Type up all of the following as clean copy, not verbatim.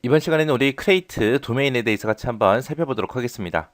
이번 시간에는 우리 크레이트 도메인에 대해서 같이 한번 살펴보도록 하겠습니다.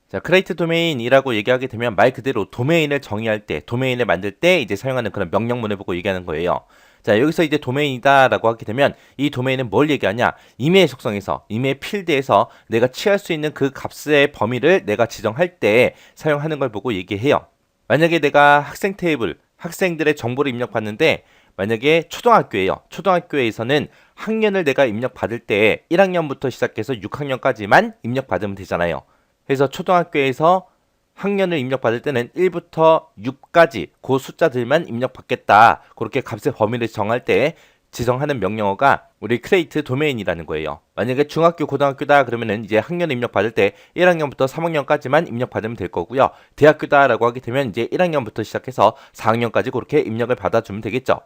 자, 크레이트 도메인이라고 얘기하게 되면 말 그대로 도메인을 정의할 때, 도메인을 만들 때 이제 사용하는 그런 명령문을 보고 얘기하는 거예요. 자, 여기서 이제 도메인이다라고 하게 되면 이 도메인은 뭘 얘기하냐? 이메일 속성에서, 이메일 필드에서 내가 취할 수 있는 그 값의 범위를 내가 지정할 때 사용하는 걸 보고 얘기해요. 만약에 내가 학생 테이블, 학생들의 정보를 입력받는데 만약에 초등학교예요. 초등학교에서는 학년을 내가 입력받을 때 1학년부터 시작해서 6학년까지만 입력받으면 되잖아요. 그래서 초등학교에서 학년을 입력받을 때는 1부터 6까지 그 숫자들만 입력받겠다. 그렇게 값의 범위를 정할 때 지정하는 명령어가 우리 create 도메인이라는 거예요. 만약에 중학교, 고등학교다 그러면은 이제 학년 입력받을 때 1학년부터 3학년까지만 입력받으면 될 거고요. 대학교다라고 하게 되면 이제 1학년부터 시작해서 4학년까지 그렇게 입력을 받아주면 되겠죠.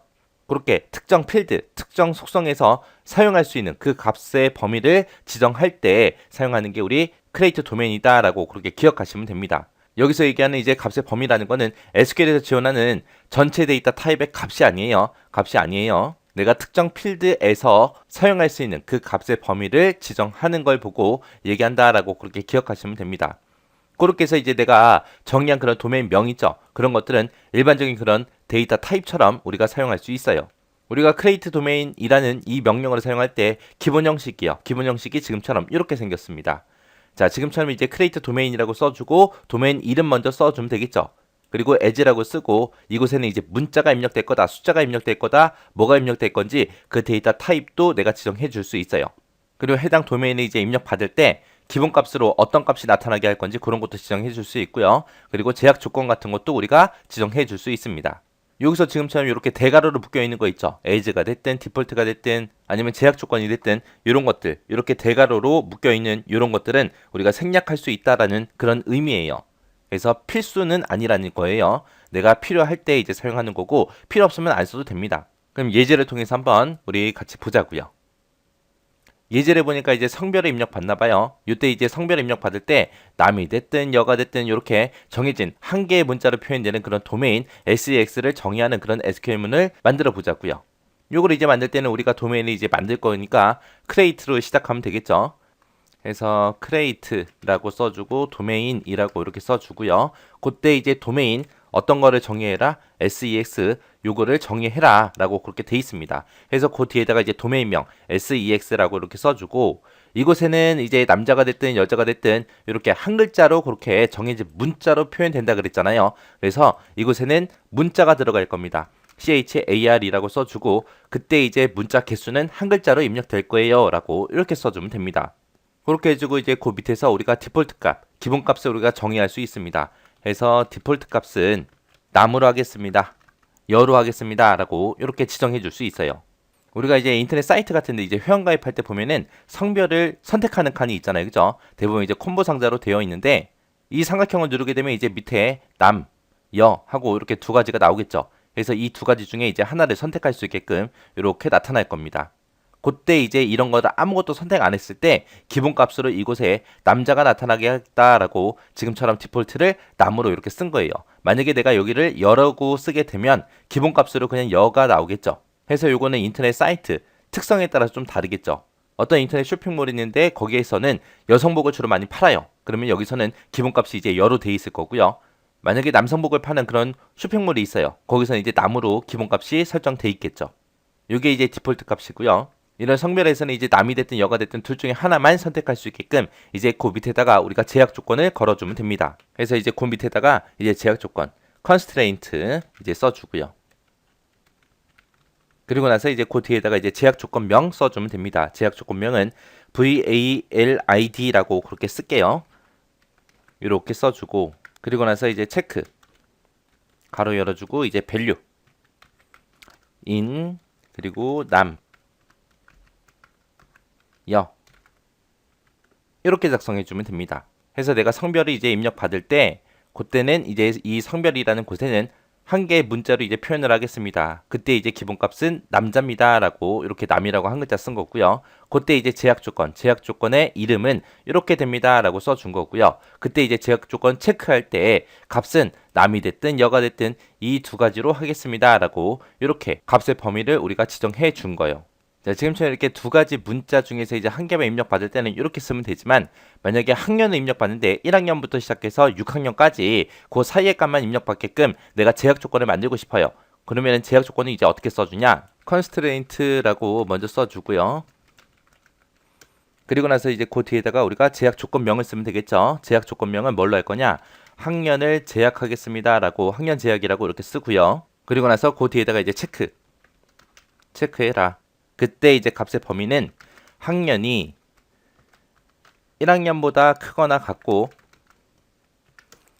그렇게 특정 필드, 특정 속성에서 사용할 수 있는 그 값의 범위를 지정할 때 사용하는 게 우리 create 도메인이다라고 그렇게 기억하시면 됩니다. 여기서 얘기하는 이제 값의 범위라는 거는 SQL에서 지원하는 전체 데이터 타입의 값이 아니에요. 값이 아니에요. 내가 특정 필드에서 사용할 수 있는 그 값의 범위를 지정하는 걸 보고 얘기한다라고 그렇게 기억하시면 됩니다. 그렇게 해서 이제 내가 정의한 그런 도메인 명 있죠. 그런 것들은 일반적인 그런 데이터 타입처럼 우리가 사용할 수 있어요. 우리가 create 도메인이라는 이 명령어를 사용할 때 기본 형식이요. 기본 형식이 지금처럼 이렇게 생겼습니다. 자, 지금처럼 이제 create 도메인이라고 써주고 도메인 이름 먼저 써주면 되겠죠. 그리고 as라고 쓰고 이곳에는 이제 문자가 입력될 거다, 숫자가 입력될 거다, 뭐가 입력될 건지 그 데이터 타입도 내가 지정해 줄 수 있어요. 그리고 해당 도메인에 이제 입력받을 때 기본값으로 어떤 값이 나타나게 할 건지 그런 것도 지정해 줄 수 있고요. 그리고 제약 조건 같은 것도 우리가 지정해 줄 수 있습니다. 여기서 지금처럼 이렇게 대괄호로 묶여 있는 거 있죠. as가 됐든 디폴트가 됐든 아니면 제약 조건이 됐든 이런 것들, 이렇게 대괄호로 묶여 있는 이런 것들은 우리가 생략할 수 있다라는 그런 의미예요. 그래서 필수는 아니라는 거예요. 내가 필요할 때 이제 사용하는 거고 필요 없으면 안 써도 됩니다. 그럼 예제를 통해서 한번 우리 같이 보자고요. 예제를 보니까 이제 성별을 입력받나 봐요. 이때 이제 성별 입력받을 때 남이 됐든 여가 됐든 이렇게 정해진 한 개의 문자로 표현되는 그런 도메인 SEX를 정의하는 그런 SQL문을 만들어 보자고요. 요걸 이제 만들 때는 우리가 도메인을 이제 만들 거니까 create로 시작하면 되겠죠. 그래서 create라고 써주고 도메인이라고 이렇게 써주고요. 그때 이제 도메인 어떤 거를 정의해라? SEX 요거를 정의해라 라고 그렇게 돼 있습니다. 그래서 그 뒤에다가 이제 도메인명 SEX라고 이렇게 써주고 이곳에는 이제 남자가 됐든 여자가 됐든 이렇게 한 글자로 그렇게 정해진 문자로 표현된다 그랬잖아요. 그래서 이곳에는 문자가 들어갈 겁니다. CHAR이라고 써주고 그때 이제 문자 개수는 한 글자로 입력될 거예요 라고 이렇게 써주면 됩니다. 그렇게 해주고 이제 그 밑에서 우리가 디폴트 값, 기본 값을 우리가 정의할 수 있습니다. 그래서 디폴트 값은 남으로 하겠습니다. 여로 하겠습니다. 라고 이렇게 지정해 줄 수 있어요. 우리가 이제 인터넷 사이트 같은데 이제 회원가입할 때 보면은 성별을 선택하는 칸이 있잖아요. 그죠? 대부분 이제 콤보 상자로 되어 있는데 이 삼각형을 누르게 되면 이제 밑에 남, 여 하고 이렇게 두 가지가 나오겠죠. 그래서 이 두 가지 중에 이제 하나를 선택할 수 있게끔 이렇게 나타날 겁니다. 그때 이제 이런 거를 아무것도 선택 안 했을 때 기본값으로 이곳에 남자가 나타나게 했다라고 지금처럼 디폴트를 남으로 이렇게 쓴 거예요. 만약에 내가 여기를 여라고 쓰게 되면 기본값으로 그냥 여가 나오겠죠. 그래서 요거는 인터넷 사이트 특성에 따라서 좀 다르겠죠. 어떤 인터넷 쇼핑몰이 있는데 거기에서는 여성복을 주로 많이 팔아요. 그러면 여기서는 기본값이 이제 여로 돼 있을 거고요. 만약에 남성복을 파는 그런 쇼핑몰이 있어요. 거기서는 이제 남으로 기본값이 설정돼 있겠죠. 이게 이제 디폴트 값이고요. 이런 성별에서는 이제 남이 됐든 여가 됐든 둘 중에 하나만 선택할 수 있게끔 이제 그 밑에다가 우리가 제약 조건을 걸어주면 됩니다. 그래서 이제 그 밑에다가 이제 제약 조건 constraint 이제 써주고요. 그리고 나서 이제 그 뒤에다가 이제 제약 조건명 써주면 됩니다. 제약 조건명은 VALID라고 그렇게 쓸게요. 이렇게 써주고 그리고 나서 이제 체크 가로 열어주고 이제 value in 그리고 남 여 이렇게 작성해 주면 됩니다. 그래서 내가 성별을 이제 입력 받을 때 그때는 이제 이 성별이라는 곳에는 한 개의 문자로 이제 표현을 하겠습니다. 그때 이제 기본값은 남자입니다 라고 이렇게 남이라고 한 글자 쓴 거고요. 그때 이제 제약 조건의 이름은 이렇게 됩니다 라고 써준 거고요. 그때 이제 제약 조건 체크할 때 값은 남이 됐든 여가 됐든 이 두 가지로 하겠습니다 라고 이렇게 값의 범위를 우리가 지정해 준 거예요. 자, 지금처럼 이렇게 두 가지 문자 중에서 이제 한 개만 입력받을 때는 이렇게 쓰면 되지만 만약에 학년을 입력받는데 1학년부터 시작해서 6학년까지 그 사이의 값만 입력받게끔 내가 제약 조건을 만들고 싶어요. 그러면은 제약 조건을 이제 어떻게 써주냐? constraint라고 먼저 써주고요. 그리고 나서 이제 그 뒤에다가 우리가 제약 조건명을 쓰면 되겠죠. 제약 조건명은 뭘로 할 거냐? 학년을 제약하겠습니다라고 학년 제약이라고 이렇게 쓰고요. 그리고 나서 그 뒤에다가 이제 체크해라. 그때 이제 값의 범위는 학년이 1학년보다 크거나 같고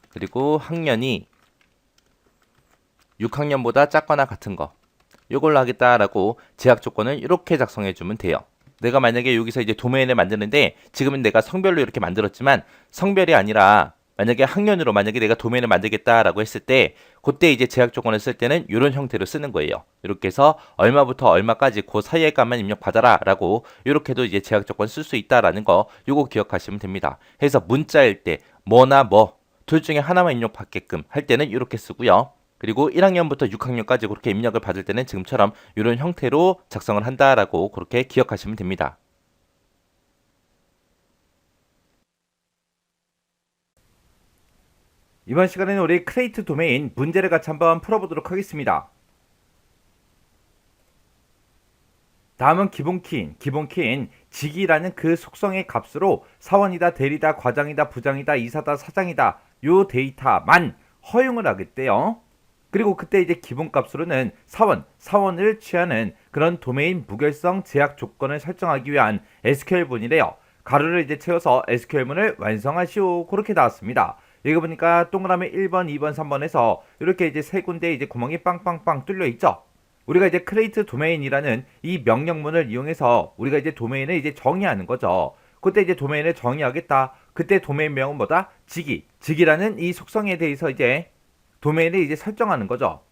그리고 학년이 6학년보다 작거나 같은 거 이걸로 하겠다라고 제약 조건을 이렇게 작성해 주면 돼요. 내가 만약에 여기서 이제 도메인을 만드는데 지금은 내가 성별로 이렇게 만들었지만 성별이 아니라 만약에 학년으로 만약에 내가 도메인을 만들겠다라고 했을 때 그때 이제 제약 조건을 쓸 때는 이런 형태로 쓰는 거예요. 이렇게 해서 얼마부터 얼마까지 그 사이의 값만 입력받아라 라고 이렇게도 이제 제약 조건 쓸 수 있다라는 거 요거 기억하시면 됩니다. 해서 문자일 때 뭐나 뭐 둘 중에 하나만 입력받게끔 할 때는 이렇게 쓰고요. 그리고 1학년부터 6학년까지 그렇게 입력을 받을 때는 지금처럼 이런 형태로 작성을 한다라고 그렇게 기억하시면 됩니다. 이번 시간에는 우리 크레이트 도메인 문제를 같이 한번 풀어보도록 하겠습니다. 다음은 기본키인 직이라는 그 속성의 값으로 사원이다, 대리다, 과장이다, 부장이다, 이사다, 사장이다 요 데이터만 허용을 하겠대요. 그리고 그때 이제 기본값으로는 사원을 취하는 그런 도메인 무결성 제약 조건을 설정하기 위한 SQL문이래요. 가로를 이제 채워서 SQL문을 완성하시오. 그렇게 나왔습니다. 여기 보니까 동그라미 1번, 2번, 3번에서 이렇게 이제 세 군데 이제 구멍이 빵빵빵 뚫려 있죠. 우리가 이제 create 도메인이라는 이 명령문을 이용해서 우리가 이제 도메인을 이제 정의하는 거죠. 그때 이제 도메인을 정의하겠다. 그때 도메인명은 뭐다? 직이라는 이 속성에 대해서 이제 도메인을 이제 설정하는 거죠.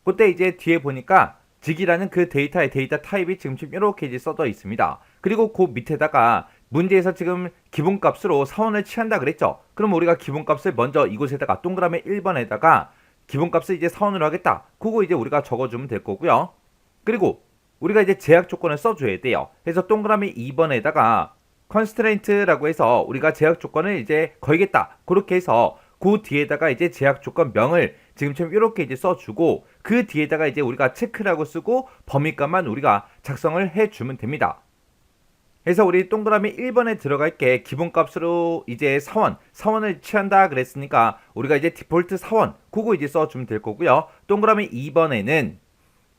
그때 이제 뒤에 보니까 직이라는 그 데이터의 데이터 타입이 지금 이렇게 이제 써져 있습니다. 그리고 그 밑에다가 문제에서 지금 기본값으로 사원을 취한다 그랬죠. 그럼 우리가 기본값을 먼저 이곳에다가 동그라미 1번에다가 기본값을 이제 사원으로 하겠다. 그거 이제 우리가 적어주면 될 거고요. 그리고 우리가 이제 제약 조건을 써줘야 돼요. 그래서 동그라미 2번에다가 constraint라고 해서 우리가 제약 조건을 이제 걸겠다. 그렇게 해서 그 뒤에다가 이제 제약 조건 명을 지금처럼 이렇게 이제 써주고 그 뒤에다가 이제 우리가 체크라고 쓰고 범위값만 우리가 작성을 해주면 됩니다. 그래서 우리 동그라미 1번에 들어갈게 기본값으로 이제 사원을 취한다 그랬으니까 우리가 이제 디폴트 사원 그거 이제 써주면 될 거고요. 동그라미 2번에는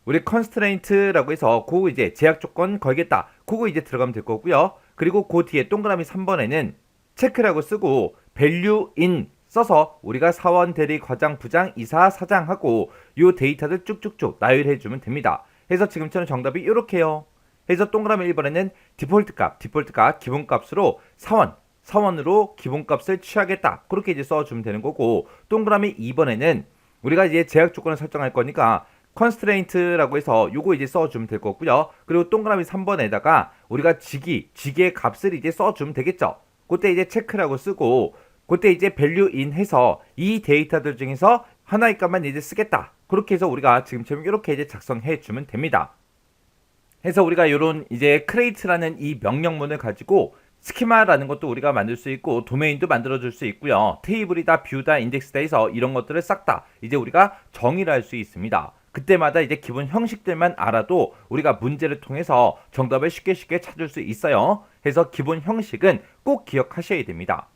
우리 constraint라고 해서 그거 이제 제약 조건 걸겠다 그거 이제 들어가면 될 거고요. 그리고 그 뒤에 동그라미 3번에는 체크라고 쓰고 value in 써서 우리가 사원, 대리, 과장, 부장, 이사, 사장하고 요 데이터들 쭉쭉쭉 나열해 주면 됩니다. 그래서 지금처럼 정답이 이렇게요. 그래서 동그라미 1번에는 디폴트 값 기본값으로 사원으로 기본값을 취하겠다. 그렇게 이제 써주면 되는 거고 동그라미 2번에는 우리가 이제 제약 조건을 설정할 거니까 constraint라고 해서 요거 이제 써주면 될 거고요. 그리고 동그라미 3번에다가 우리가 직의 값을 이제 써주면 되겠죠. 그때 이제 체크라고 쓰고 그때 이제 value in 해서 이 데이터들 중에서 하나의 값만 이제 쓰겠다. 그렇게 해서 우리가 지금처럼 이렇게 이제 작성해 주면 됩니다. 해서 우리가 이런 이제 create라는 이 명령문을 가지고 스키마라는 것도 우리가 만들 수 있고 도메인도 만들어 줄 수 있고요. 테이블이다, 뷰다, 인덱스다 해서 이런 것들을 싹 다 이제 우리가 정의를 할 수 있습니다. 그때마다 이제 기본 형식들만 알아도 우리가 문제를 통해서 정답을 쉽게 찾을 수 있어요. 그래서 기본 형식은 꼭 기억하셔야 됩니다.